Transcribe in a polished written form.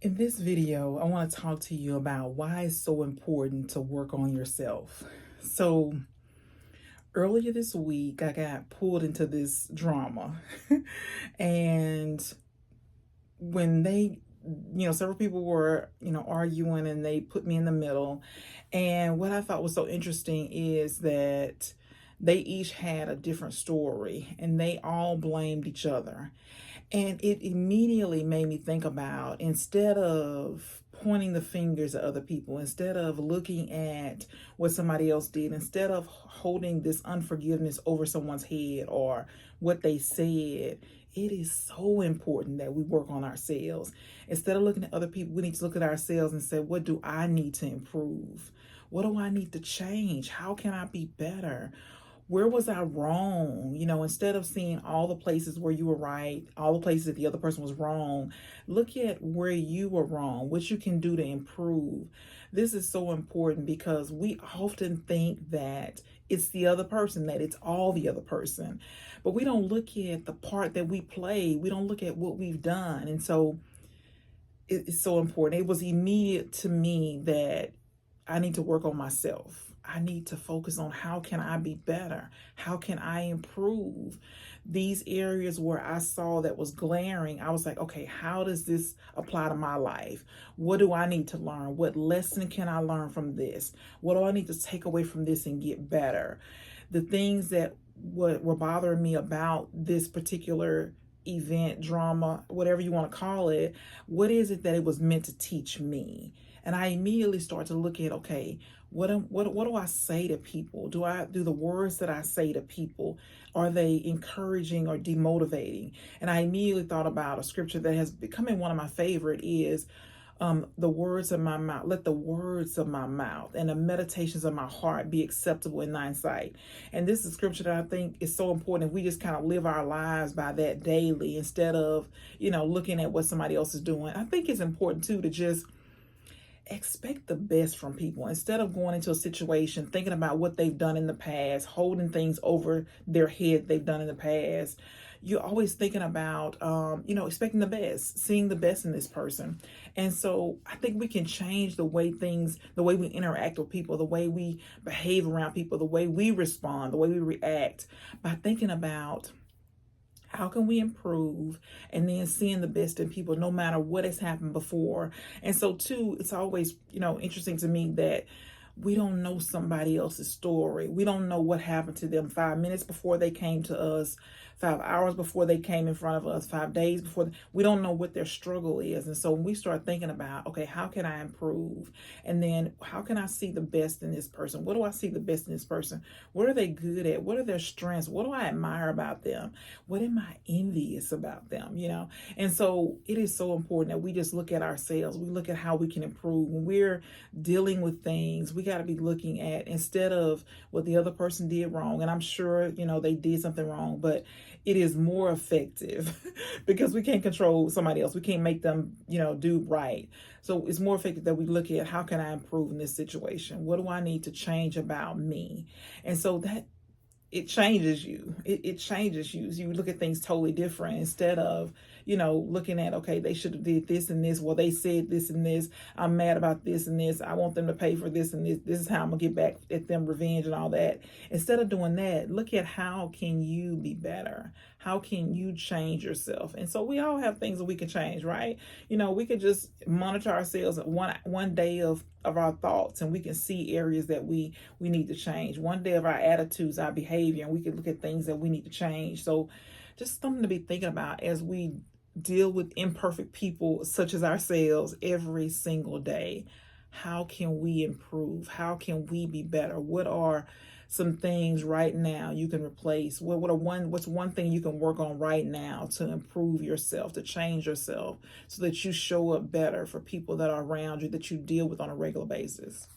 In this video, I want to talk to you about why it's so important to work on yourself. So, earlier this week, I got pulled into this drama. And when several people were, arguing and they put me in the middle. And what I thought was so interesting is that they each had a different story and they all blamed each other. And it immediately made me think about, instead of pointing the fingers at other people, instead of looking at what somebody else did, instead of holding this unforgiveness over someone's head or what they said, it is so important that we work on ourselves. Instead of looking at other people, we need to look at ourselves and say, what do I need to improve? What do I need to change? How can I be better? Where was I wrong? Instead of seeing all the places where you were right, all the places that the other person was wrong, look at where you were wrong, what you can do to improve. This is so important because we often think that it's the other person, that it's all the other person, but we don't look at the part that we play. We don't look at what we've done. And so it's so important. It was immediate to me that I need to work on myself. I need to focus on how can I be better? How can I improve? These areas where I saw that was glaring, I was like, okay, how does this apply to my life? What do I need to learn? What lesson can I learn from this? What do I need to take away from this and get better? The things that were bothering me about this particular event, drama, whatever you want to call it, what is it that it was meant to teach me? And I immediately start to look at, okay, what do I say to people? Do the words that I say to people, are they encouraging or demotivating? And I immediately thought about a scripture that has become one of my favorite is the words of my mouth, let the words of my mouth and the meditations of my heart be acceptable in thine sight. And this is a scripture that I think is so important. If we just kind of live our lives by that daily instead of, looking at what somebody else is doing. I think it's important too to just expect the best from people instead of going into a situation thinking about what they've done in the past, holding things over their head they've done in the past. You're always thinking about expecting the best, seeing the best in this person. And so I think we can change the way we interact with people, the way we behave around people, the way we respond, the way we react, by thinking about how can we improve, and then seeing the best in people no matter what has happened before. And so too, it's always interesting to me that we don't know somebody else's story. We don't know what happened to them 5 minutes before they came to us, 5 hours before they came in front of us, 5 days before. We don't know what their struggle is. And so when we start thinking about, okay, how can I improve? And then how can I see the best in this person? What do I see the best in this person? What are they good at? What are their strengths? What do I admire about them? What am I envious about them? And so it is so important that we just look at ourselves. We look at how we can improve. When we're dealing with things, we got to be looking at, instead of what the other person did wrong, and I'm sure they did something wrong, but it is more effective because we can't control somebody else. We can't make them do right. So it's more effective that we look at, how can I improve in this situation? What do I need to change about me? And so that it changes you. It changes you. So you look at things totally different instead of, looking at, okay, they should have did this and this. Well, they said this and this. I'm mad about this and this. I want them to pay for this and this. This is how I'm gonna get back at them, revenge and all that. Instead of doing that, look at how can you be better? How can you change yourself? And so we all have things that we can change, right? We could just monitor ourselves at one day of our thoughts, and we can see areas that we need to change. One day of our attitudes, our behavior, and we can look at things that we need to change. So just something to be thinking about as we deal with imperfect people such as ourselves every single day. How can we improve? How can we be better? What are some things right now you can replace? What's one thing you can work on right now to improve yourself, to change yourself, so that you show up better for people that are around you, that you deal with on a regular basis?